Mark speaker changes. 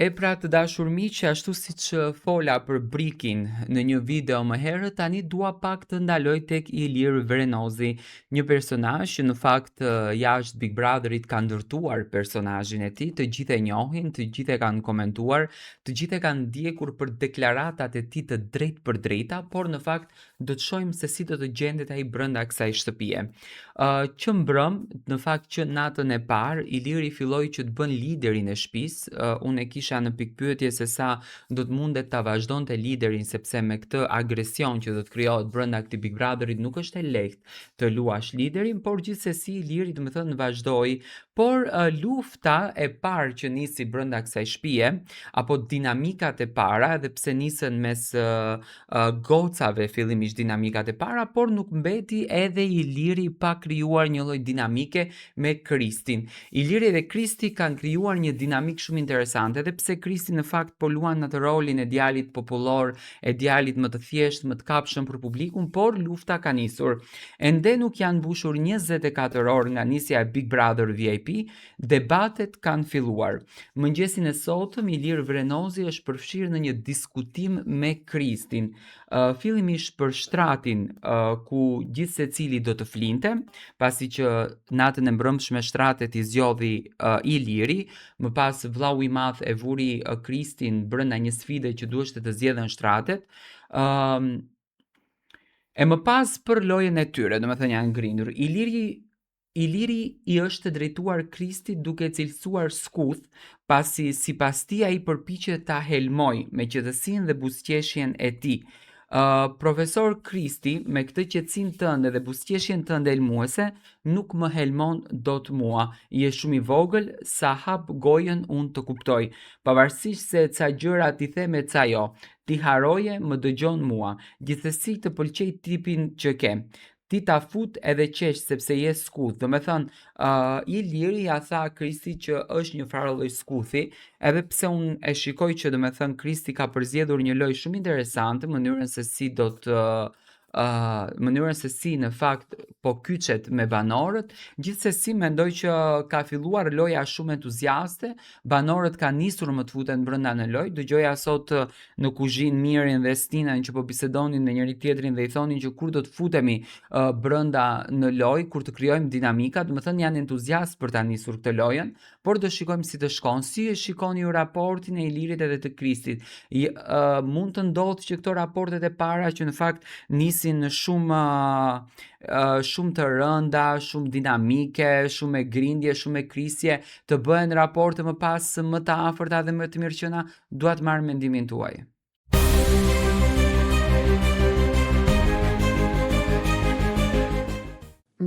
Speaker 1: E pra të dashur miq, ashtu siç fola për Brikin në një video më herët, tani dua pak të ndaloj tek Ilir Vrenozi, një personazh që në fakt jashtë Big Brotherit ka ndërtuar personazhin e tij, të gjithë e njohin, të gjithë e kanë komentuar, të gjithë e kanë ndjekur për deklaratat e tij të drejtë për drejta, por në fakt do të shohim se si do të gjendet ai brenda kësaj shtëpie. Që mbrëm, në fakt që natën e parë, Iliri filloi që të bën liderin e shtëpisë. Unë e kisha në pikpyetje se sa do të mundet ta vazhdonte liderin, sepse me këtë agresion që do të krijohet brenda këtij Big Brotherit nuk është e lehtë të luash liderin, por gjithsesi Iliri domethënë vazhdoi, por lufta e parë që nisi brenda kësaj shtëpie, apo dinamikat e para, edhe pse nisën mes gocave fillimisht dinamikat e para, por nuk mbeti edhe Iliri pa krijuar një lloj dinamike me Kristin. Iliri dhe Kristi kanë krijuar një dinamik shumë interesante, edhe pse Kristi në fakt po luan në atë rolin e djalit popullor, e djalit më të thjeshtë, më të kapshëm për publikun, por lufta ka nisur. Ende nuk janë mbushur 24 orë nga nisja e Big Brother VIP, debatet kanë filluar. Mëngjesin e sotëm Ilir Vrenozi është përfshirë në një diskutim me Kristin. Fillimisht për shtratin ku gjithë secili do të flinte, pasi që natën e mbrëmshme shtratet i zgjodhi Iliri, më pas vllau i madh e vuri Kristin brenda një sfide që duhej të zgjedhen shtratet. E më pas për lojën e tyre, domethënë janë ngrindur. Iliri i është drejtuar Kristit duke cilësuar skuth, pasi sipas tij ai përpiqet ta helmoj me qetësinë dhe buzëqeshjen e tij. Profesor Kristi, me këtë qetësinë tënde dhe buzëqeshjen tënde helmuese, nuk më helmon dot mua. Je shumë i vogël, sa hap gojën unë të kuptoj. Pavarësisht se ca gjëra ti the me ca jo, ti haroje më dëgjon mua. Gjithsesi të pëlqej tipin që ke. Ti ta fut edhe qesh sepse je skuth. Do me thënë, Iliri ja tha Kristi që është një farë lloj skuthi, edhe pse unë e shikoj që do me thënë Kristi ka përzgjedhur një lojë shumë interesante, mënyrën se si në fakt po kyçet me banorët. Gjithsesi mendoj që ka filluar loja shumë entuziaste, banorët kanë nisur më të futen brenda në lojë. Dëgjoja sot në kuzhinë Mirin dhe Stinën që po bisedonin me njëri tjetrin dhe i thonin që kur do të futemi brenda në lojë, kur të krijojmë dinamika, do të thënë janë entuziast për ta nisur këtë lojën, por do shikojmë si të shkon. Si e shikoni ju raportin e Ilirit edhe të Kristit? Mund të ndodhë që këto raportet e para që në fakt nisin shumë të rënda, shumë dinamike, shumë me grindje, shumë me krisje, të bëhen raporte më pas më të afërta dhe më të mirëqëna? Dua të marr mendimin tuaj.